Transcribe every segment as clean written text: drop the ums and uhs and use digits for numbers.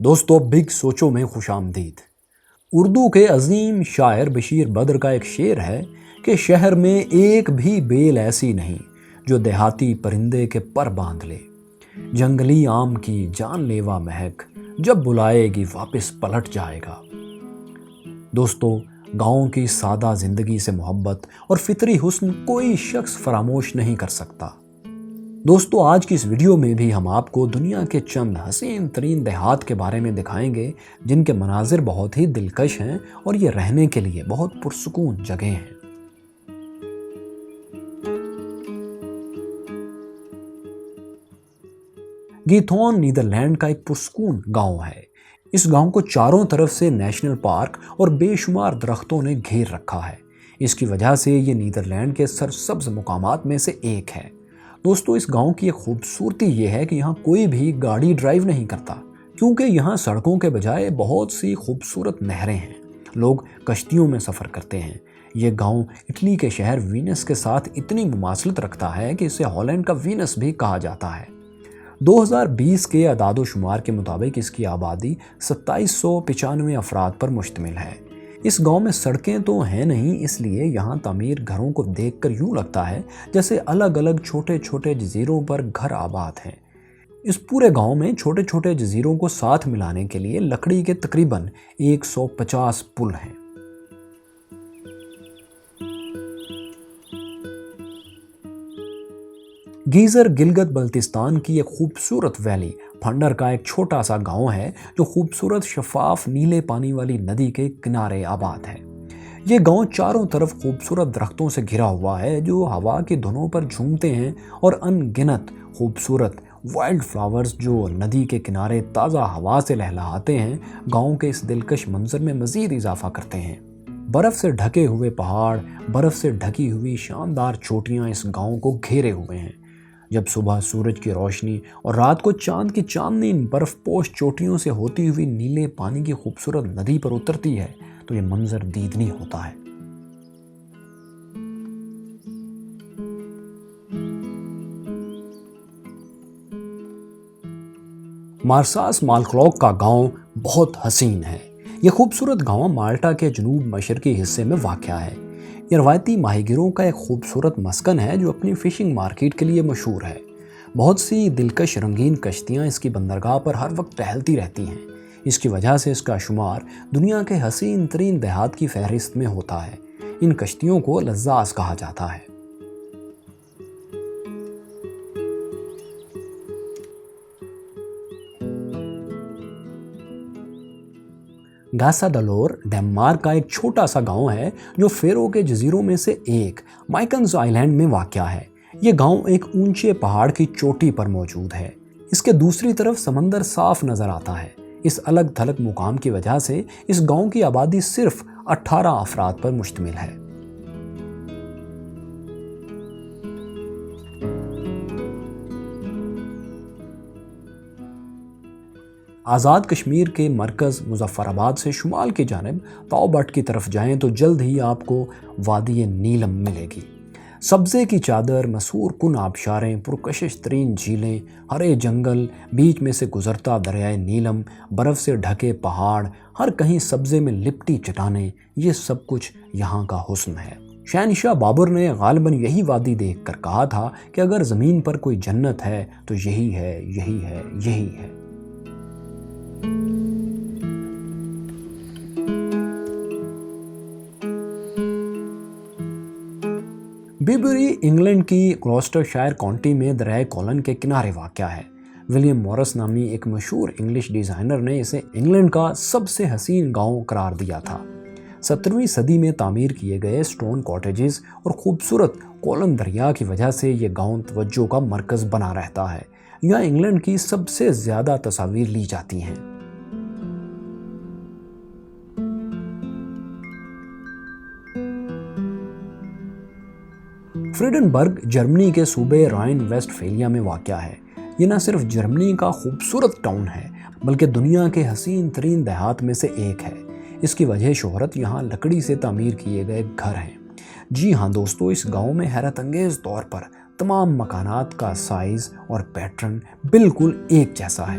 دوستو بگ سوچو میں خوش آمدید۔ اردو کے عظیم شاعر بشیر بدر کا ایک شعر ہے کہ شہر میں ایک بھی بیل ایسی نہیں جو دیہاتی پرندے کے پر باندھ لے، جنگلی آم کی جان لیوا مہک جب بلائے گی واپس پلٹ جائے گا۔ دوستو، گاؤں کی سادہ زندگی سے محبت اور فطری حسن کوئی شخص فراموش نہیں کر سکتا۔ دوستو، آج کی اس ویڈیو میں بھی ہم آپ کو دنیا کے چند حسین ترین دیہات کے بارے میں دکھائیں گے جن کے مناظر بہت ہی دلکش ہیں اور یہ رہنے کے لیے بہت پرسکون جگہ ہیں۔ گیتھون نیدرلینڈ کا ایک پرسکون گاؤں ہے۔ اس گاؤں کو چاروں طرف سے نیشنل پارک اور بے شمار درختوں نے گھیر رکھا ہے۔ اس کی وجہ سے یہ نیدرلینڈ کے سرسبز مقامات میں سے ایک ہے۔ دوستو، اس گاؤں کی ایک خوبصورتی یہ ہے کہ یہاں کوئی بھی گاڑی ڈرائیو نہیں کرتا، کیونکہ یہاں سڑکوں کے بجائے بہت سی خوبصورت نہریں ہیں۔ لوگ کشتیوں میں سفر کرتے ہیں۔ یہ گاؤں اٹلی کے شہر وینس کے ساتھ اتنی مماثلت رکھتا ہے کہ اسے ہالینڈ کا وینس بھی کہا جاتا ہے۔ 2020 کے اعداد و شمار کے مطابق اس کی آبادی 2795 افراد پر مشتمل ہے۔ اس گاؤں میں سڑکیں تو ہیں نہیں، اس لیے یہاں تعمیر گھروں کو دیکھ کر یوں لگتا ہے جیسے الگ الگ چھوٹے چھوٹے جزیروں پر گھر آباد ہیں۔ اس پورے گاؤں میں چھوٹے چھوٹے جزیروں کو ساتھ ملانے کے لیے لکڑی کے تقریباً 150 پل ہیں۔ گیزر گلگت بلتستان کی ایک خوبصورت ویلی پھنڈر کا ایک چھوٹا سا گاؤں ہے جو خوبصورت شفاف نیلے پانی والی ندی کے کنارے آباد ہے۔ یہ گاؤں چاروں طرف خوبصورت درختوں سے گھرا ہوا ہے جو ہوا کی دھنوں پر جھومتے ہیں، اور ان گنت خوبصورت وائلڈ فلاورز جو ندی کے کنارے تازہ ہوا سے لہلہاتے ہیں گاؤں کے اس دلکش منظر میں مزید اضافہ کرتے ہیں۔ برف سے ڈھکے ہوئے پہاڑ، برف سے ڈھکی ہوئی شاندار چوٹیاں اس گاؤں کو گھیرے ہوئے ہیں۔ جب صبح سورج کی روشنی اور رات کو چاند کی چاندنی ان برف پوش چوٹیوں سے ہوتی ہوئی نیلے پانی کی خوبصورت ندی پر اترتی ہے تو یہ منظر دیدنی ہوتا ہے۔ مارساس مالکلوک کا گاؤں بہت حسین ہے۔ یہ خوبصورت گاؤں مالٹا کے جنوب مشرقی حصے میں واقع ہے۔ یہ روایتی ماہی گیروں کا ایک خوبصورت مسکن ہے جو اپنی فشنگ مارکیٹ کے لیے مشہور ہے۔ بہت سی دلکش رنگین کشتیاں اس کی بندرگاہ پر ہر وقت ٹہلتی رہتی ہیں۔ اس کی وجہ سے اس کا شمار دنیا کے حسین ترین دیہات کی فہرست میں ہوتا ہے۔ ان کشتیوں کو لزاز کہا جاتا ہے۔ گاسا ڈلور ڈنمارک کا ایک چھوٹا سا گاؤں ہے جو فیرو کے جزیروں میں سے ایک مائکنز آئلینڈ میں واقع ہے۔ یہ گاؤں ایک اونچے پہاڑ کی چوٹی پر موجود ہے۔ اس کے دوسری طرف سمندر صاف نظر آتا ہے۔ اس الگ تھلگ مقام کی وجہ سے اس گاؤں کی آبادی صرف 18 افراد پر مشتمل ہے۔ آزاد کشمیر کے مرکز مظفر آباد سے شمال کی جانب تاؤ بٹ کی طرف جائیں تو جلد ہی آپ کو وادی نیلم ملے گی۔ سبزے کی چادر، مسحور کن آبشاریں، پرکشش ترین جھیلیں، ہرے جنگل، بیچ میں سے گزرتا دریائے نیلم، برف سے ڈھکے پہاڑ، ہر کہیں سبزے میں لپٹی چٹانیں، یہ سب کچھ یہاں کا حسن ہے۔ شہنشاہ بابر نے غالباً یہی وادی دیکھ کر کہا تھا کہ اگر زمین پر کوئی جنت ہے تو یہی ہے، یہی ہے، یہی ہے۔ بیبری انگلینڈ کی گلوسٹرشائر کاؤنٹی میں دریائے کولن کے کنارے واقع ہے۔ ولیم مورس نامی ایک مشہور انگلش ڈیزائنر نے اسے انگلینڈ کا سب سے حسین گاؤں قرار دیا تھا۔ 17ویں صدی میں تعمیر کیے گئے سٹون کاٹیجز اور خوبصورت کولن دریا کی وجہ سے یہ گاؤں توجہ کا مرکز بنا رہتا ہے۔ یہاں انگلینڈ کی سب سے زیادہ تصاویر لی جاتی ہیں۔ فریڈنبرگ جرمنی کے صوبے رائن ویسٹ فیلیا میں واقع ہے۔ یہ نہ صرف جرمنی کا خوبصورت ٹاؤن ہے بلکہ دنیا کے حسین ترین دیہات میں سے ایک ہے۔ اس کی وجہ شہرت یہاں لکڑی سے تعمیر کیے گئے گھر ہیں۔ جی ہاں دوستو، اس گاؤں میں حیرت انگیز طور پر تمام مکانات کا سائز اور پیٹرن بالکل ایک جیسا ہے۔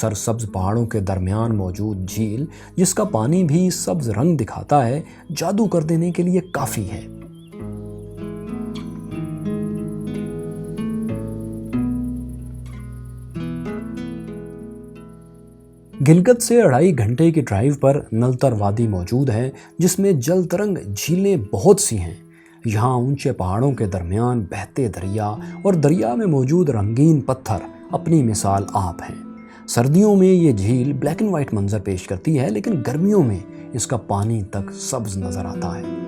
سرسبز پہاڑوں کے درمیان موجود جھیل، جس کا پانی بھی سبز رنگ دکھاتا ہے، جادو کر دینے کے لیے کافی ہے۔ گلگت سے 2.5 گھنٹے کی ڈرائیو پر نلتر وادی موجود ہے، جس میں جل ترنگ جھیلیں بہت سی ہیں۔ یہاں اونچے پہاڑوں کے درمیان بہتے دریا اور دریا میں موجود رنگین پتھر اپنی مثال آپ ہیں۔ سردیوں میں یہ جھیل بلیک اینڈ وائٹ منظر پیش کرتی ہے، لیکن گرمیوں میں اس کا پانی تک سبز نظر آتا ہے۔